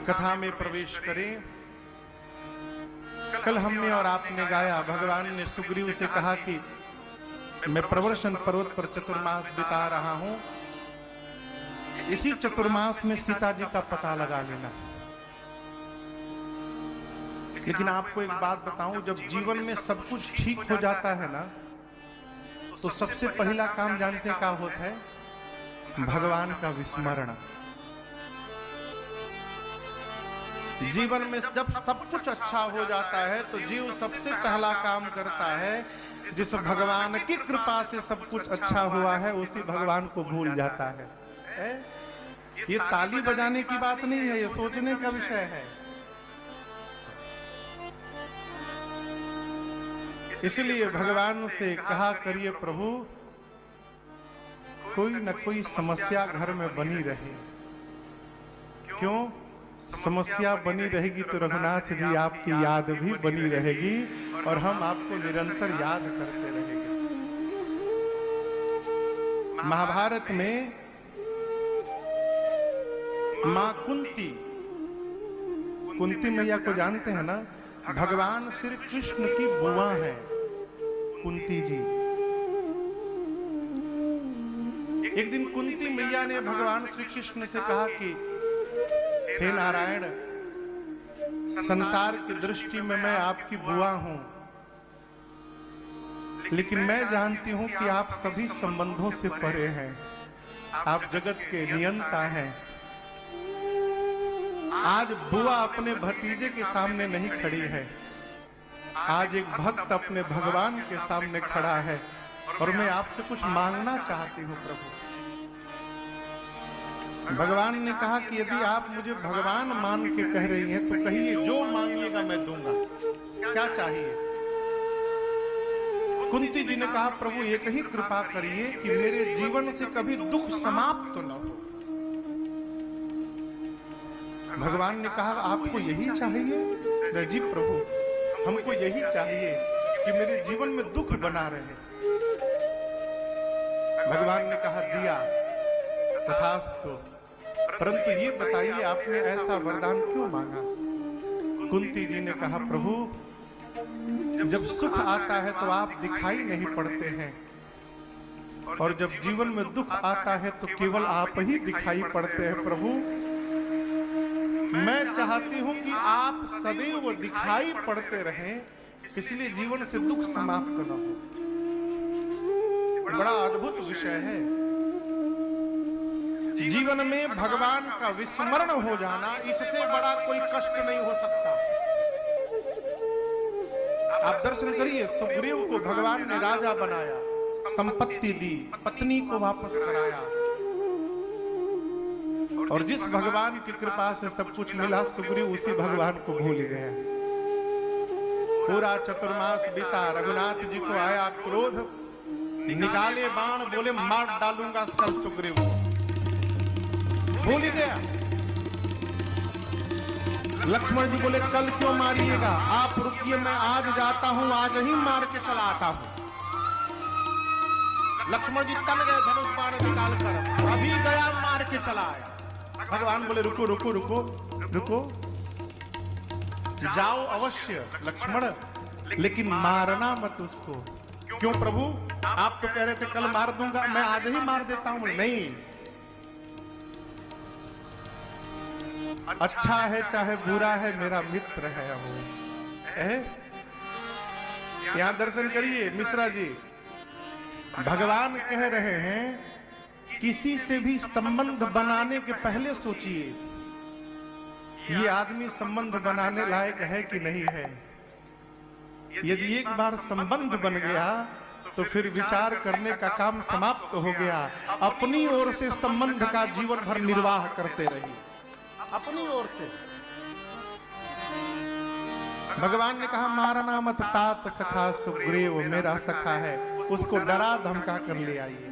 कथा में प्रवेश करें। कल हमने और आपने गाया, भगवान ने सुग्रीव से कहा कि मैं प्रवर्षण पर्वत पर चतुर्मास बिता रहा हूं, इसी चतुर्मास में सीता जी का पता लगा लेना। लेकिन आपको एक बात बताऊं, जब जीवन में सब कुछ ठीक हो जाता है ना, तो सबसे पहला काम जानते क्या होता है? भगवान का विस्मरण। जीवन में जब सब कुछ अच्छा हो जाता है तो जीव सबसे पहला काम करता है, जिस भगवान की कृपा से सब कुछ अच्छा हुआ है उसी भगवान को भूल जाता है। ये ताली बजाने की बात नहीं है, ये सोचने का विषय है। इसलिए भगवान से कहा करिए, प्रभु कोई न कोई समस्या घर में बनी रहे। क्यों समस्या बनी रहेगी? तो रघुनाथ जी आपकी याद भी बनी रहेगी और हम आपको निरंतर याद करते रहेंगे। महाभारत में मां कुंती मैया को जानते हैं ना? भगवान श्री कृष्ण की बुआ है कुंती जी। एक दिन कुंती मैया ने भगवान श्री कृष्ण से कहा कि हे नारायण, संसार की दृष्टि में मैं आपकी बुआ हूं, लेकिन मैं जानती हूं कि आप सभी संबंधों से परे हैं, आप जगत के नियंता हैं। आज बुआ अपने भतीजे के सामने नहीं खड़ी है, आज एक भक्त अपने भगवान के सामने खड़ा है और मैं आपसे कुछ मांगना चाहती हूं प्रभु। भगवान ने कहा कि यदि आप मुझे भगवान मान के कह रही हैं तो कहिए, जो मांगिएगा मैं दूंगा। क्या चाहिए? कुंती जी ने कहा, प्रभु एक ही कृपा करिए कि मेरे जीवन से कभी दुख समाप्त तो न हो। भगवान ने कहा, आपको यही चाहिए? जी प्रभु, हमको यही चाहिए कि मेरे जीवन में दुख बना रहे। भगवान ने कहा, दिया तथास्तु, परंतु ये बताइए आपने ऐसा वरदान क्यों मांगा? कुंती जी ने कहा, प्रभु जब सुख आता है तो आप दिखाई नहीं पड़ते हैं, और जब जीवन में दुख आता है तो केवल आप ही दिखाई पड़ते हैं। प्रभु मैं चाहती हूं कि आप सदैव दिखाई पड़ते रहें, इसलिए जीवन से दुख समाप्त न हो। बड़ा अद्भुत विषय है। जीवन में भगवान का विस्मरण हो जाना, इससे बड़ा कोई कष्ट नहीं हो सकता। आप दर्शन करिए, सुग्रीव को भगवान ने राजा बनाया, संपत्ति दी, पत्नी को वापस कराया, और जिस भगवान की कृपा से सब कुछ मिला, सुग्रीव उसी भगवान को भूल गया। पूरा चतुर्मास बीता, रघुनाथ जी को आया क्रोध, निकाले बाण, बोले मार डालूंगा कल सुग्रीव को। भूल ही गया। लक्ष्मण जी बोले, कल क्यों मारिएगा? आप रुकिए, मैं आज जाता हूं, आज ही मार के चला आता हूं। लक्ष्मण जी तन गए धनुष बाण निकाल कर, अभी गया मार के चला आया। भगवान बोले, रुको रुको रुको रुको, जाओ अवश्य लक्ष्मण, लेकिन मारना मत उसको। क्यों प्रभु? आप तो कह रहे थे कल मार दूंगा, मैं आज ही मार देता हूं। नहीं, अच्छा है चाहे बुरा है, मेरा मित्र है वो। यहां दर्शन करिए मिश्रा जी, भगवान कह रहे हैं किसी से भी संबंध बनाने के पहले सोचिए, ये आदमी संबंध बनाने लायक है कि नहीं है। यदि एक बार संबंध बन गया तो फिर विचार करने का काम समाप्त हो गया। अपनी ओर से संबंध का जीवन भर निर्वाह करते रहिए, अपनी ओर से। भगवान ने कहा, मारना मत तात सखा सुग्रीव, मेरा सखा है, उसको डरा धमका कर ले आइए।